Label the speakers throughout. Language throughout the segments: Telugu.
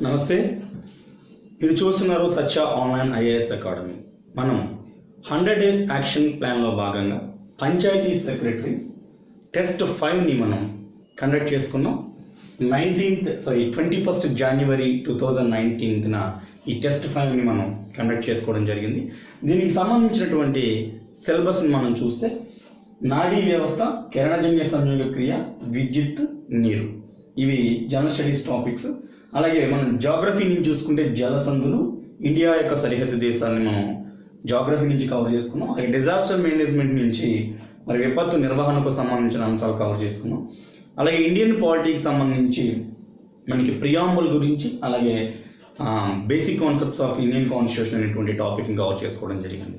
Speaker 1: నమస్తే. మీరు చూస్తున్నారు సత్య ఆన్లైన్ ఐఏఎస్ అకాడమీ. మనం 100 డేస్ యాక్షన్ ప్లాన్లో భాగంగా పంచాయతీ సెక్రటరీస్ టెస్ట్ 5ని మనం కండక్ట్ చేసుకున్నాం. 21st జనవరి 2019న ఈ టెస్ట్ 5ని మనం కండక్ట్ చేసుకోవడం జరిగింది. దీనికి సంబంధించినటువంటి సిలబస్ని మనం చూస్తే నాడీ వ్యవస్థ, కిరణజన్య సంయోగ క్రియ, విద్యుత్, నీరు, ఇవి జనరల్ స్టడీస్ టాపిక్స్. అలాగే మనం జాగ్రఫీ నుంచి చూసుకుంటే జలసంధులు, ఇండియా యొక్క సరిహద్దు దేశాలని మనం జాగ్రఫీ నుంచి కవర్ చేసుకున్నాం. అలాగే డిజాస్టర్ మేనేజ్మెంట్ నుంచి మరి విపత్తు నిర్వహణకు సంబంధించిన అంశాలు కవర్ చేసుకున్నాం. అలాగే ఇండియన్ పాలిటిక్స్ సంబంధించి మనకి ప్రియాంబుల్ గురించి, అలాగే basic concepts of Indian constitution అనేటువంటి టాపిక్ని కవర్ చేసుకోవడం జరిగింది.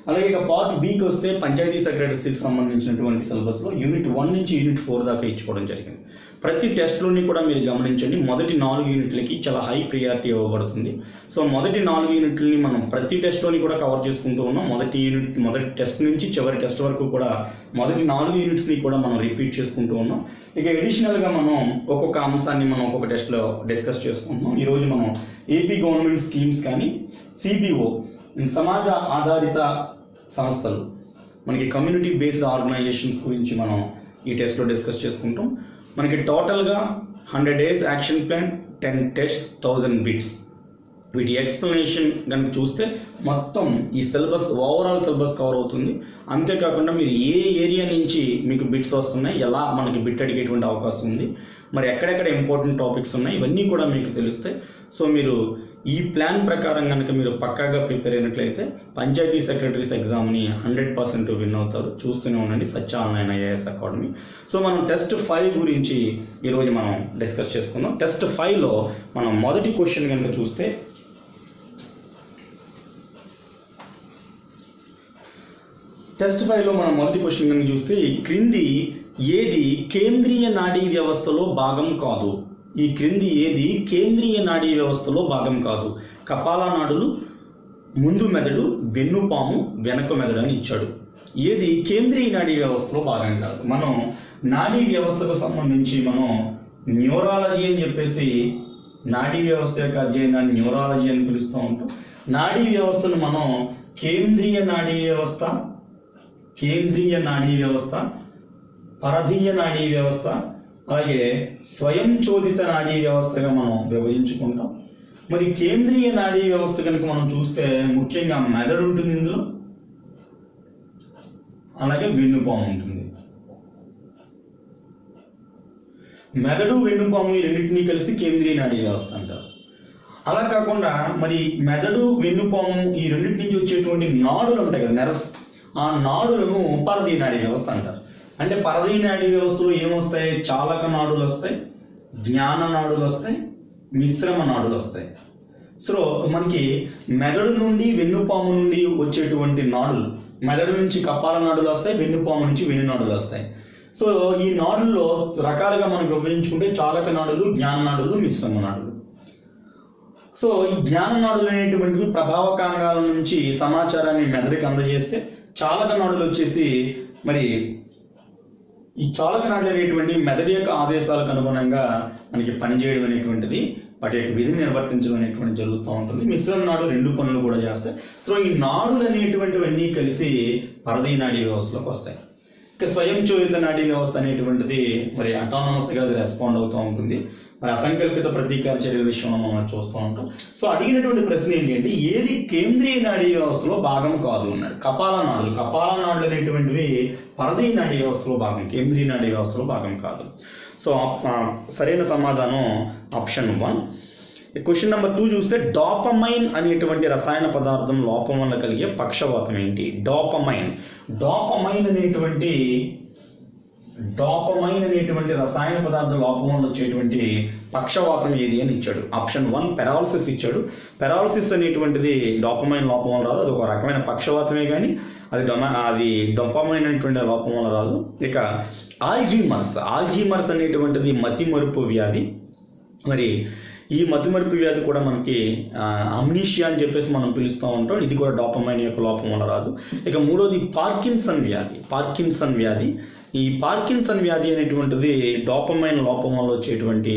Speaker 1: అలాగే ఇక పార్ట్ బికి వస్తే పంచాయతీ సెక్రటరీస్కి సంబంధించినటువంటి సిలబస్లో యూనిట్ 1 నుంచి యూనిట్ 4 దాకా ఇచ్చుకోవడం జరిగింది. ప్రతి టెస్ట్లోని కూడా మీరు గమనించండి, మొదటి 4 యూనిట్లకి చాలా హై ప్రియారిటీ ఇవ్వబడుతుంది. సో మొదటి 4 యూనిట్లని మనం ప్రతి టెస్ట్లోని కూడా కవర్ చేసుకుంటూ ఉన్నాం. మొదటి టెస్ట్ నుంచి చివరి టెస్ట్ వరకు కూడా మొదటి 4 యూనిట్స్ని కూడా మనం రిపీట్ చేసుకుంటూ ఉన్నాం. ఇక అడిషనల్గా మనం ఒక్కొక్క అంశాన్ని మనం ఒక్కొక్క టెస్ట్లో డిస్కస్ చేసుకుంటున్నాం. ఈరోజు మనం ఏపీ గవర్నమెంట్ స్కీమ్స్ కానీ, సిబిఓ సమాజ ఆధారిత సంస్థలు, మనకి కమ్యూనిటీ బేస్డ్ ఆర్గనైజేషన్స్ గురించి మనం ఈ టెస్ట్లో డిస్కస్ చేసుకుంటాం. మనకి టోటల్గా 100 days action plan, 10 test, 1000 bits. వీటి ఎక్స్ప్లెనేషన్ కనుక చూస్తే మొత్తం ఈ సిలబస్, ఓవరాల్ సిలబస్ కవర్ అవుతుంది. అంతేకాకుండా మీరు ఏ ఏరియా నుంచి మీకు బిట్స్ వస్తున్నాయి, ఎలా మనకి బిట్ అడిగేటువంటి అవకాశం ఉంది, మరి ఎక్కడెక్కడ ఇంపార్టెంట్ టాపిక్స్ ఉన్నాయి, ఇవన్నీ కూడా మీకు తెలుస్తాయి. సో మీరు ఈ ప్లాన్ ప్రకారం కనుక మీరు పక్కాగా ప్రిపేర్ అయినట్లయితే పంచాయతీ సెక్రటరీస్ ఎగ్జామ్ని 100% విన్ అవుతారు. చూస్తూనే ఉండండి సత్య ఆన్లైన్ ఐఏఎస్ అకాడమీ. సో మనం టెస్ట్ 5 గురించి ఈరోజు మనం డిస్కస్ చేసుకుందాం. టెస్ట్ 5లో మనం మొదటి క్వశ్చన్ కనుక చూస్తే, టెస్ట్ 5లో మనం మొదటి క్వశ్చన్ కనుక చూస్తే, ఈ క్రింది ఏది కేంద్రీయ నాడీ వ్యవస్థలో భాగం కాదు? ఈ క్రింది ఏది కేంద్రీయ నాడీ వ్యవస్థలో భాగం కాదు? కపాలా నాడులు, ముందు మెదడు, వెన్నుపాము, వెనక మెదడు అని ఇచ్చాడు. ఏది కేంద్రీయ నాడీ వ్యవస్థలో భాగం కాదు? మనం నాడీ వ్యవస్థకు సంబంధించి మనం న్యూరాలజీ అని చెప్పేసి, నాడీ వ్యవస్థ యొక్క అధ్యయనాన్ని న్యూరాలజీ అని పిలుస్తూ ఉంటాం. నాడీ వ్యవస్థను మనం కేంద్రీయ నాడీ వ్యవస్థ, పరధీయ నాడీ వ్యవస్థ, అలాగే స్వయం చోదిత నాడీ వ్యవస్థగా మనం విభజించుకుంటాం. మరి కేంద్రీయ నాడీ వ్యవస్థ కనుక మనం చూస్తే ముఖ్యంగా మెదడు ఉంటుంది ఇందులో, అలాగే వెన్నుపాము ఉంటుంది. మెదడు, వెన్నుపాము ఈ రెండింటినీ కలిసి కేంద్రీయ నాడీ వ్యవస్థ అంటారు. అలా కాకుండా మరి మెదడు, వెన్నుపాము ఈ రెండింటి నుంచి వచ్చేటువంటి నాడులు ఉంటాయి కదా, నెర్వ్స్, ఆ నాడులను పరధీయ నాడీ వ్యవస్థ అంటారు. అంటే పరధీయ నాడీ వ్యవస్థలో ఏమొస్తాయి? చాలక నాడులు వస్తాయి, జ్ఞాన నాడులు వస్తాయి, మిశ్రమ నాడులు వస్తాయి. సో మనకి మెదడు నుండి, వెన్నుపాము నుండి వచ్చేటువంటి నాడులు, మెదడు నుంచి కపాల నాడులు వస్తాయి, వెన్నుపాము నుంచి వెన్ను నాడులు వస్తాయి. సో ఈ నాడుల్లో రకాలుగా మనం విభజించుకుంటే చాలక నాడులు, జ్ఞాన నాడులు, మిశ్రమ నాడులు. సో ఈ జ్ఞాన నాడులు అనేటువంటివి ప్రభావకాంగాల నుంచి సమాచారాన్ని మెదడుకి అందజేస్తే, చాలక నాడులు వచ్చేసి మరి ఈ చాలక నాడులు అనేటువంటి మెదడు యొక్క ఆదేశాలకు అనుగుణంగా మనకి పనిచేయడం అనేటువంటిది, వాటి యొక్క విధిని నిర్వర్తించడం అనేటువంటి జరుగుతూ ఉంటుంది. మిశ్రమ నాడులు 2 పనులు కూడా చేస్తాయి. సో ఈ నాడులు అనేటువంటివన్నీ కలిసి పరధీయ నాడీ వ్యవస్థలోకి వస్తాయి. ఇక స్వయం చోదిత నాడీ వ్యవస్థ అనేటువంటిది మరి అటానమస్గా అది రెస్పాండ్ అవుతూ ఉంటుంది. మరి అసంకల్పిత ప్రతీకార చర్యల విషయంలో మనం చూస్తూ ఉంటాం. సో అడిగినటువంటి ప్రశ్న ఏంటి అంటే, ఏది కేంద్రీయ నాడీ వ్యవస్థలో భాగం కాదు అన్నాడు. కపాల నాడులు అనేటువంటివి పరధీయ నాడీ వ్యవస్థలో భాగం, కేంద్రీయ నాడీ వ్యవస్థలో భాగం కాదు. సో సరైన సమాధానం ఆప్షన్ 1. క్వశ్చన్ నెంబర్ 2 చూస్తే, డోపమైన్ అనేటువంటి రసాయన పదార్థం లోపం వల్ల కలిగే పక్షవాతం ఏంటి? డోపమైన్ అనేటువంటి రసాయన పదార్థం లోపం వల్ల వచ్చేటువంటి పక్షవాతం ఏది అని ఇచ్చాడు. ఆప్షన్ 1 పెరాలసిస్ ఇచ్చాడు. పెరాలసిస్ అనేటువంటిది డోపమైన్ లోపం వల్ల రాదు, అది ఒక రకమైన పక్షవాతమే, కానీ అది డోపమైన్ అనేటువంటి లోపం వల్ల రాదు. ఇక ఆల్జీమర్స్ అనేటువంటిది మతిమరుపు వ్యాధి. మరి ఈ మతిమరుపు వ్యాధి కూడా మనకి అమ్నీషియా అని చెప్పేసి మనం పిలుస్తూ ఉంటాం. ఇది కూడా డోపమైన్ యొక్క లోపం వల్ల రాదు. ఇక మూడోది పార్కిన్సన్ వ్యాధి. ఈ పార్కిన్సన్ వ్యాధి అనేటువంటిది డోపమైన్ లోపం వల్ల వచ్చేటువంటి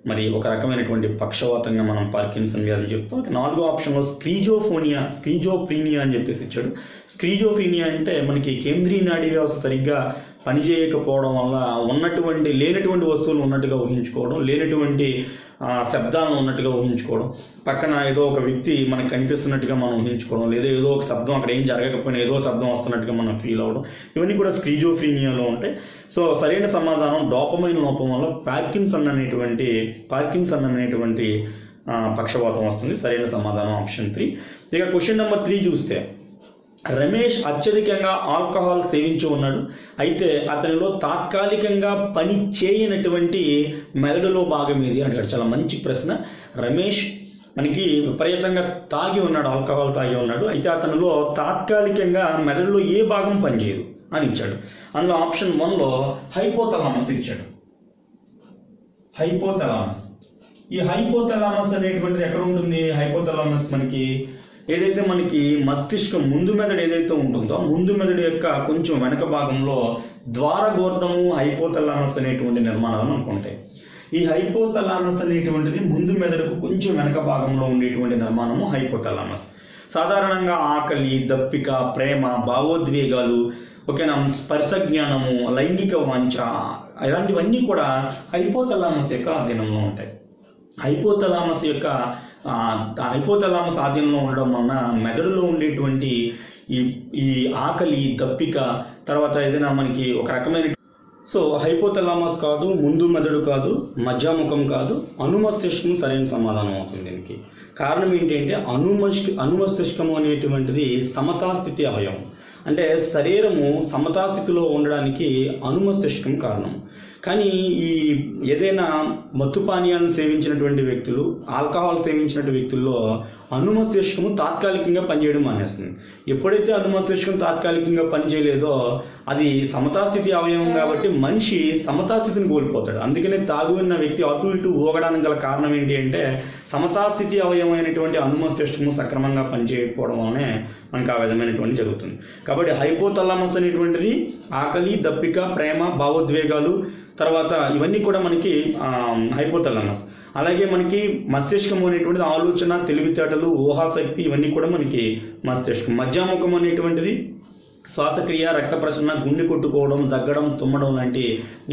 Speaker 1: మరి ఒక రకమైనటువంటి పక్షవాతంగా మనం పార్కిన్సన్ వ్యాధిని చెప్తాం. 4వ ఆప్షన్లో స్క్రీజోఫ్రీనియా అని చెప్పేసి ఇచ్చాడు. స్క్రీజోఫ్రీనియా అంటే మనకి కేంద్రీయ నాడీ వ్యవస్థ సరిగ్గా పనిచేయకపోవడం వల్ల లేనటువంటి వస్తువులు ఉన్నట్టుగా ఊహించుకోవడం, లేనటువంటి శబ్దాలను ఉన్నట్టుగా ఊహించుకోవడం, పక్కన ఏదో ఒక వ్యక్తి మనకు కనిపిస్తున్నట్టుగా మనం ఊహించుకోవడం, లేదా ఏదో ఒక శబ్దం అక్కడ ఏం జరగకపోయినా ఏదో శబ్దం వస్తున్నట్టుగా మనం ఫీల్ అవ్వడం, ఇవన్నీ కూడా స్క్రీజోఫ్రీనియాలో ఉంటాయి. సో సరైన సమాధానం డోపమైన్ లోపం వల్ల పార్కిన్సన్ అనేటువంటి పక్షవాతం వస్తుంది. సరైన సమాధానం ఆప్షన్ 3. ఇక క్వశ్చన్ నెంబర్ 3 చూస్తే, రమేష్ అత్యధికంగా ఆల్కహాల్ సేవించి ఉన్నాడు, అయితే అతనిలో తాత్కాలికంగా పని చేయనటువంటి మెదడులో భాగం ఏది అంటాడు. చాలా మంచి ప్రశ్న. రమేష్ మనకి విపరీతంగా ఆల్కహాల్ తాగి ఉన్నాడు, అయితే అతనిలో తాత్కాలికంగా మెదడులో ఏ భాగం పనిచేయదు అని ఇచ్చాడు. అందులో ఆప్షన్ 1లో హైపోథలామస్ ఇచ్చాడు. ఈ హైపోథలామస్ అనేటువంటిది ఎక్కడ ఉంటుంది? హైపోథలామస్ మనకి ఏదైతే మనకి మస్తిష్కం ముందు మెదడు ఏదైతే ఉంటుందో ముందు మెదడు యొక్క కొంచెం వెనక భాగంలో ద్వారగోర్ధము హైపోథలామస్ అనేటువంటి నిర్మాణాలు అనుకుంటాయి. ఈ హైపోథలామస్ అనేటువంటిది ముందు మెదడుకు కొంచెం వెనక భాగంలో ఉండేటువంటి నిర్మాణము హైపోథలామస్. సాధారణంగా ఆకలి, దప్పిక, ప్రేమ, భావోద్వేగాలు, ఓకేనా, స్పర్శ జ్ఞానము, లైంగిక వాంఛ, ఇలాంటివన్నీ కూడా హైపోథలామస్ యొక్క ఆధీనంలో ఉంటాయి. హైపోథలామస్ ఆధీనంలో ఉండడం వలన మెదడులో ఉండేటువంటి ఈ ఆకలి, దప్పిక, తర్వాత ఏదైనా మనకి ఒక రకమైన హైపోథలామస్ కాదు, ముందు మెదడు కాదు, మధ్యాముఖం కాదు, అనుమస్తిష్కం సరైన సమాధానం అవుతుంది. దీనికి కారణం ఏంటంటే అనుమస్తిష్కము అనేటువంటిది సమతాస్థితి అవయవం. అంటే శరీరము సమతాస్థితిలో ఉండడానికి అనుమస్తిష్కం కారణం. కానీ ఈ ఏదైనా మత్తు పానీయాలను సేవించినటువంటి వ్యక్తులు, ఆల్కహాల్ సేవించినటువంటి వ్యక్తుల్లో అనుమస్తిష్కము తాత్కాలికంగా పనిచేయడం మానేస్తుంది. ఎప్పుడైతే అనుమస్తిష్కం తాత్కాలికంగా పనిచేయలేదో అది సమతాస్థితి అవయవం కాబట్టి మనిషి సమతాస్థితిని కోల్పోతాడు. అందుకనే తాగి ఉన్న వ్యక్తి అటు ఇటు ఊగడానికి గల కారణం ఏంటి అంటే సమతాస్థితి అవయవమైనటువంటి అనుమస్తిష్కము సక్రమంగా పనిచేయకపోవడం వల్లనే మనకు ఆ విధమైనటువంటి జరుగుతుంది. కాబట్టి హైపోథలామస్ అనేటువంటిది ఆకలి, దప్పిక, ప్రేమ, భావోద్వేగాలు, తర్వాత ఇవన్నీ కూడా మనకి హైపోథలామస్. అలాగే మనకి మస్తిష్కం అనేటువంటిది ఆలోచన, తెలివితేటలు, ఊహాశక్తి, ఇవన్నీ కూడా మనకి మస్తిష్కం. మధ్యాముఖం అనేటువంటిది శ్వాసక్రియ, రక్త ప్రసరణ, గుండె కొట్టుకోవడం, దగ్గడం, తుమ్మడం లాంటి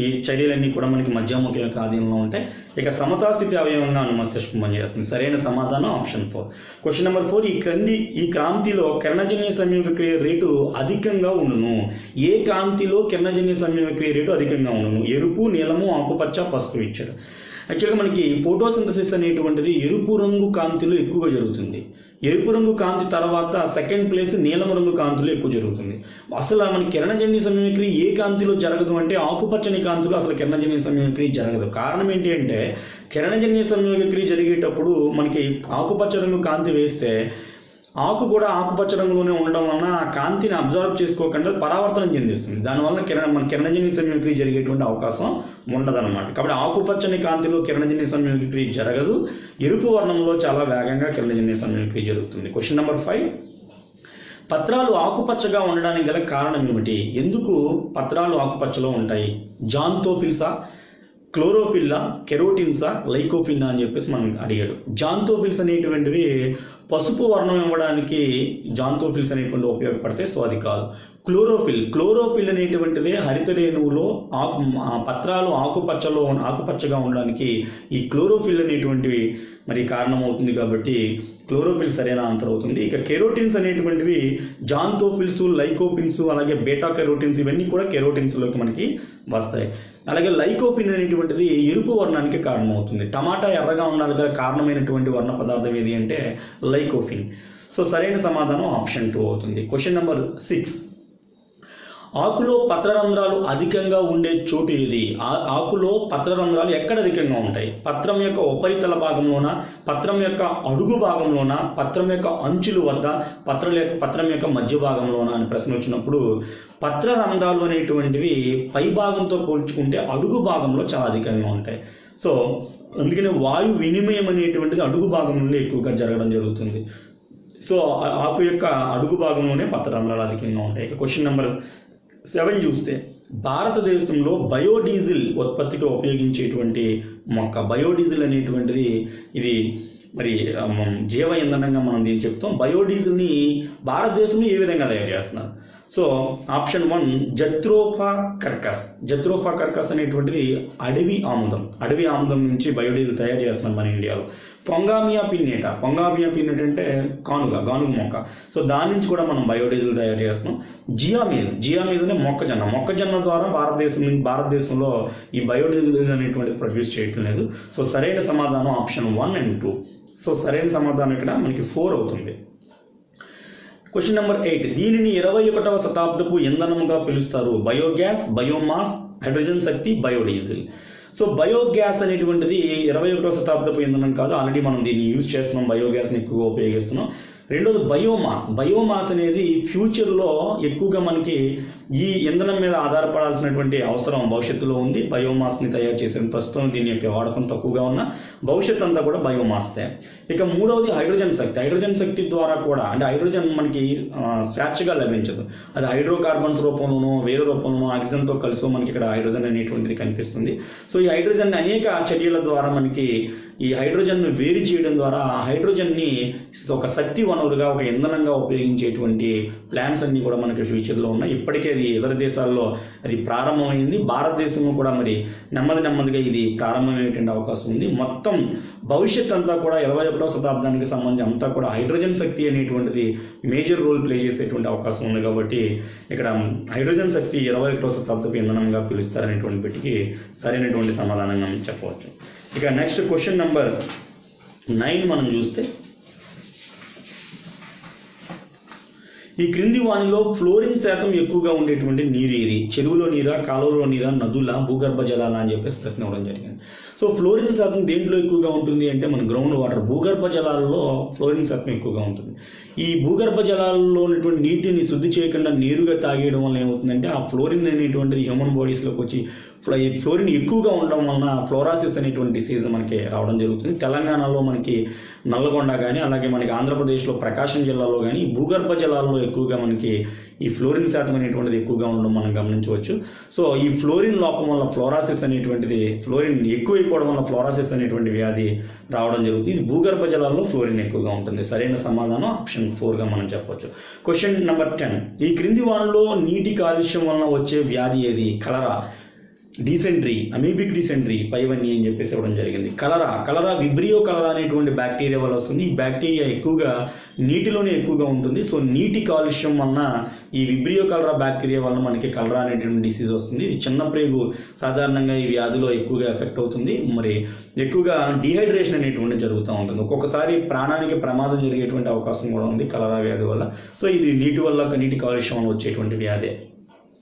Speaker 1: ఈ చర్యలన్నీ కూడా మనకి మధ్యాముఖం యొక్క ఆధీనంలో ఉంటాయి. ఇక సమతాస్థితి అవయవంగా అనుమస్తిష్కం పనిచేస్తుంది. సరైన సమాధానం ఆప్షన్ 4. క్వశ్చన్ నెంబర్ 4, ఈ క్రాంతిలో కిరణజన్య సంయోగ క్రియ రేటు అధికంగా ఉండును. ఏ క్రాంతిలో కిరణజన్య సంయోగ క్రియ రేటు అధికంగా ఉండును? ఎరుపు, నీలము, ఆకుపచ్చ, పసుపు ఇచ్చాడు. యాక్చువల్గా మనకి ఫోటోసింథసిస్ అనేటువంటిది ఎరుపు రంగు కాంతిలో ఎక్కువగా జరుగుతుంది. ఎరుపు రంగు కాంతి తర్వాత సెకండ్ ప్లేస్ నీలం రంగు కాంతిలో ఎక్కువ జరుగుతుంది. అసలు మనకి కిరణజన్య సంయోగక్రియ ఏ కాంతిలో జరగదు అంటే ఆకుపచ్చని కాంతిలో అసలు కిరణజన్య సంయోగక్రియ జరగదు. కారణం ఏంటి అంటే కిరణజన్య సంయోగక్రియ జరిగేటప్పుడు మనకి ఆకుపచ్చ రంగు కాంతి వేస్తే ఆకు కూడా ఆకుపచ్చ రంగులోనే ఉండడం వలన ఆ కాంతిని అబ్జర్వ్ చేసుకోకుండా పరావర్తనం చెందిస్తుంది. దానివల్ల మన కిరణజన్య సంయోగక్రియ జరిగేటువంటి అవకాశం ఉండదన్నమాట. కాబట్టి ఆకుపచ్చని కాంతిలో కిరణజన్య సంయోగక్రియ జరగదు. ఎరుపు వర్ణంలో చాలా వేగంగా కిరణజన్య సంయోగక్రియ జరుగుతుంది. క్వశ్చన్ నెంబర్ 5, పత్రాలు ఆకుపచ్చగా ఉండడానికి గల కారణం ఏమిటి? ఎందుకు పత్రాలు ఆకుపచ్చలో ఉంటాయి? జాంతోఫిల్సా, క్లోరోఫిల్లా, కెరోటిన్సా, లైకోఫిన్నా అని చెప్పేసి మనం అడిగాడు. జాంతోఫిల్స్ అనేటువంటివి పసుపు వర్ణం ఇవ్వడానికి జాంతోఫిల్స్ అనేటువంటి ఉపయోగపడతాయి. సో అది కాదు. క్లోరోఫిల్ అనేటువంటిది హరిత రేణువులో పత్రాలు ఆకుపచ్చగా ఉండడానికి ఈ క్లోరోఫిల్ అనేటువంటివి మరి కారణమవుతుంది. కాబట్టి క్లోరోఫిల్ సరైన ఆన్సర్ అవుతుంది. ఇక కెరోటిన్స్ అనేటువంటివి జాంతోఫిల్స్, లైకోపిన్స్, అలాగే బీటా కెరోటిన్స్, ఇవన్నీ కూడా కెరోటిన్స్లోకి మనకి వస్తాయి. అలాగే లైకోపిన్ అనేటువంటిది ఎరుపు వర్ణానికి కారణమవుతుంది. టమాటా ఎర్రగా ఉండాలి గల కారణమైనటువంటి వర్ణ పదార్థం ఏది అంటే లైకోపిన్. సో సరైన సమాధానం ఆప్షన్ 2 అవుతుంది. క్వశ్చన్ నెంబర్ 6, ఆకులో పత్రరంధ్రాలు అధికంగా ఉండే చోటు ఏది? ఆకులో పత్రరంధ్రాలు ఎక్కడ అధికంగా ఉంటాయి? పత్రం యొక్క ఉపరితల భాగంలోన, పత్రం యొక్క అడుగు భాగంలోన, పత్రం యొక్క అంచుల వద్ద, పత్రం యొక్క మధ్య భాగంలోన అని ప్రశ్న వచ్చినప్పుడు పత్రరంధ్రాలు అనేటువంటివి పై భాగంతో పోల్చుకుంటే అడుగు భాగంలో చాలా అధికంగా ఉంటాయి. సో అందుకనే వాయు వినిమయం అనేటువంటిది అడుగు భాగంలో ఎక్కువగా జరగడం జరుగుతుంది. సో ఆకు యొక్క అడుగు భాగంలోనే పత్రరంధ్రాలు అధికంగా ఉంటాయి. క్వశ్చన్ నెంబర్ 7 చూస్తే, భారతదేశంలో బయోడీజిల్ ఉత్పత్తికి ఉపయోగించేటువంటి మొక్క. బయోడీజిల్ అనేటువంటిది ఇది మరి జీవ ఇంధనంగా మనం దీన్ని చెప్తాం. బయోడీజిల్ని భారతదేశంలో ఏ విధంగా తయారు చేస్తున్నారు? So option 1 జత్రోఫా carcass. జత్రోఫా కర్కస్ అనేటువంటిది అడవి ఆముదం నుంచి బయోడీజిల్ తయారు చేస్తున్నారు మన ఇండియాలో. పొంగామియా పిన్నెటా. పొంగామియా పిన్నెట అంటే గానుగ మొక్క. సో దాని నుంచి కూడా మనం బయోడీజిల్ తయారు చేస్తున్నాం. జియామేజ్ అనే మొక్కజొన్న ద్వారా భారతదేశంలో ఈ బయోడీజిల్ అనేటువంటిది ప్రొడ్యూస్ చేయటం లేదు. సో సరైన సమాధానం ఆప్షన్ 1 and 2. సో సరైన సమాధానం ఇక్కడ మనకి 4 అవుతుంది. Question number 8. దీనిని 21వ శతాబ్దపు ఇంధనంగా పిలుస్తారు. బయోగ్యాస్, బయోమాస్, హైడ్రోజన్ శక్తి, బయోడీజిల్. సో బయోగ్యాస్ అనేటువంటిది 21వ శతాబ్దపు ఇంధనం కాదు, ఆల్రెడీ మనం దీన్ని యూజ్ చేస్తున్నాం, బయోగ్యాస్ని ఎక్కువగా ఉపయోగిస్తున్నాం. రెండోది బయోమాస్ అనేది ఫ్యూచర్లో ఎక్కువగా మనకి ఈ ఇంధనం మీద ఆధారపడాల్సినటువంటి అవసరం భవిష్యత్తులో ఉంది. బయోమాస్ని తయారు చేసిన ప్రస్తుతం దీని యొక్క వాడకం తక్కువగా ఉన్న భవిష్యత్ అంతా కూడా బయోమాస్తే. ఇక మూడవది హైడ్రోజన్ శక్తి ద్వారా కూడా, అంటే హైడ్రోజన్ మనకి స్వేచ్ఛగా లభించదు, అది హైడ్రోకార్బన్స్ రూపంలోనూ వేరే రూపంలోనూ ఆక్సిజన్తో కలిసి మనకి ఇక్కడ హైడ్రోజన్ అనేటువంటిది కనిపిస్తుంది. సో ఈ హైడ్రోజన్ అనేక చర్యల ద్వారా మనకి ఈ హైడ్రోజన్ను వేరు చేయడం ద్వారా హైడ్రోజన్ని ఒక శక్తి వనరుగా, ఒక ఇంధనంగా ఉపయోగించేటువంటి ప్లాన్స్ అన్నీ కూడా మనకి ఫ్యూచర్లో ఉన్నాయి. ఇప్పటికే అది ఇతర దేశాల్లో అది ప్రారంభమైంది. భారతదేశంలో కూడా మరి నెమ్మదిగా ఇది ప్రారంభమయ్యేటువంటి అవకాశం ఉంది. మొత్తం భవిష్యత్ అంతా కూడా 21వ శతాబ్దానికి సంబంధించి అంతా కూడా హైడ్రోజన్ శక్తి అనేటువంటిది మేజర్ రోల్ ప్లే చేసేటువంటి అవకాశం ఉంది. కాబట్టి ఇక్కడ హైడ్రోజన్ శక్తి 21వ శతాబ్దపు ఇంధనంగా పిలుస్తారనేటువంటి వీటికి సరైనటువంటి సమాధానంగా చెప్పవచ్చు. ఇక నెక్స్ట్ క్వశ్చన్ నెంబర్ 9 మనం చూస్తే, ఈ క్రింది వానిలో ఫ్లోరిన్ శాతం ఎక్కువగా ఉండేటువంటి నీరు ఏది? చెరువులో నీరా, కాలువలో నీరా, నదుల, భూగర్భ జలాల అని చెప్పేసి ప్రశ్న ఇవ్వడం జరిగింది. సో ఫ్లోరిన్ శాతం దేంట్లో ఎక్కువగా ఉంటుంది అంటే మన గ్రౌండ్ వాటర్, భూగర్భ జలాలలో ఫ్లోరిన్ శాతం ఎక్కువగా ఉంటుంది. ఈ భూగర్భ జలాలలో ఉన్నటువంటి నీటిని శుద్ధి చేయకుండా నేరుగా తాగేయడం వల్ల ఏమవుతుందంటే ఆ ఫ్లోరిన్ అనేటువంటిది హ్యూమన్ బాడీస్లోకి వచ్చి ఫ్లోరిన్ ఎక్కువగా ఉండడం వలన ఫ్లోరాసిస్ అనేటువంటి డిసీజ్ మనకి రావడం జరుగుతుంది. తెలంగాణలో మనకి నల్లగొండ కానీ, అలాగే మనకి ఆంధ్రప్రదేశ్లో ప్రకాశం జిల్లాలో కానీ భూగర్భ జలాల్లో ఎక్కువగా మనకి ఈ ఫ్లోరిన్ శాతం అనేటువంటిది ఎక్కువగా ఉండడం మనం గమనించవచ్చు. సో ఈ ఫ్లోరిన్ లోపం వల్ల ఫ్లోరాసిస్ అనేటువంటిది, ఫ్లోరిన్ ఎక్కువైపోవడం వల్ల ఫ్లోరాసిస్ అనేటువంటి వ్యాధి రావడం జరుగుతుంది. ఇది భూగర్భ జలాల్లో ఫ్లోరిన్ ఎక్కువగా ఉంటుంది. సరైన సమాధానం ఆప్షన్ 4గా మనం చెప్పవచ్చు. Question number 10. ఈ క్రింది వానలో నీటి కాలుష్యం వలన వచ్చే వ్యాధి ఏది? కలరా, డీసెంట్రీ, అమీబిక్ డీసెంట్రీ, పైవన్నీ అని చెప్పేసి ఇవ్వడం జరిగింది. కలరా విబ్రియో కలరా అనేటువంటి బ్యాక్టీరియా వల్ల వస్తుంది. ఈ బ్యాక్టీరియా ఎక్కువగా నీటిలోనే ఎక్కువగా ఉంటుంది. సో నీటి కాలుష్యం వలన ఈ విబ్రియో కలరా బ్యాక్టీరియా వలన మనకి కలరా అనేటువంటి డిసీజ్ వస్తుంది. ఇది చిన్న ప్రేగు సాధారణంగా ఈ వ్యాధిలో ఎక్కువగా ఎఫెక్ట్ అవుతుంది. మరి ఎక్కువగా డిహైడ్రేషన్ అనేటువంటి జరుగుతూ ఉంటుంది. ఒక్కొక్కసారి ప్రాణానికి ప్రమాదం జరిగేటువంటి అవకాశం కూడా ఉంది కలరా వ్యాధి వల్ల. సో ఇది నీటి కాలుష్యం వల్ల వచ్చేటువంటి వ్యాధి.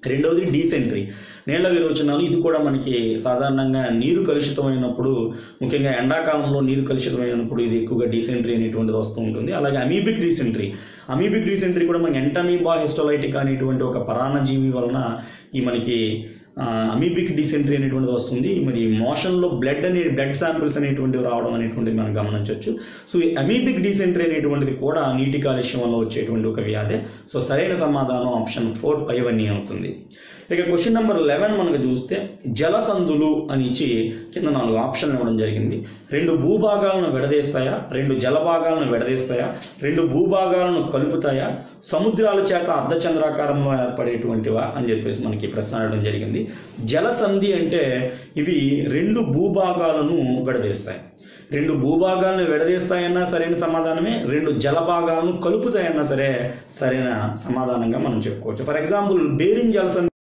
Speaker 1: రెండవది డీసెంట్రీ, నీళ్ల విరోచనాలు. ఇది కూడా మనకి సాధారణంగా నీరు కలుషితమైనప్పుడు, ముఖ్యంగా ఎండాకాలంలో నీరు కలుషితమైనప్పుడు ఇది ఎక్కువగా డీసెంట్రీ అనేటువంటిది వస్తూ ఉంటుంది. అలాగే అమీబిక్ డీసెంట్రీ కూడా మనకి ఎంటమీబా హిస్టోలైటికా అనేటువంటి ఒక పరాన్నజీవి వలన ఈ మనకి అమీబిక్ డీసెంట్రీ అనేటువంటిది వస్తుంది. మరి మోషన్లో బ్లడ్ శాంపిల్స్ అనేటువంటివి రావడం అనేటువంటిది మనం గమనించవచ్చు. సో ఈ అమీబిక్ డీసెంట్రీ అనేటువంటిది కూడా నీటి కాలుష్యం వల్ల వచ్చేటువంటి ఒక వ్యాధి. సో సరైన సమాధానం ఆప్షన్ 4 పైవన్నీ అవుతుంది. ఇక క్వశ్చన్ నెంబర్ 11 మనకు చూస్తే, జలసంధులు అని ఇచ్చి కింద 4 ఆప్షన్లు ఇవ్వడం జరిగింది. 2 భూభాగాలను విడదీస్తాయా, 2 జలభాగాలను విడదీస్తాయా, 2 భూభాగాలను కలుపుతాయా, సముద్రాల చేత అర్ధచంద్రాకారంలో ఏర్పడేటువంటివా అని చెప్పేసి మనకి ప్రశ్న అడగడం జరిగింది. జలసంధి అంటే ఇవి 2 భూభాగాలను విడదీస్తాయి. 2 భూభాగాలను విడదీస్తాయన్నా సరైన సమాధానమే, 2 జలభాగాలను కలుపుతాయన్నా సరే సరైన సమాధానంగా మనం చెప్పుకోవచ్చు. ఫర్ ఎగ్జాంపుల్ బేరింగ్ జలసంధి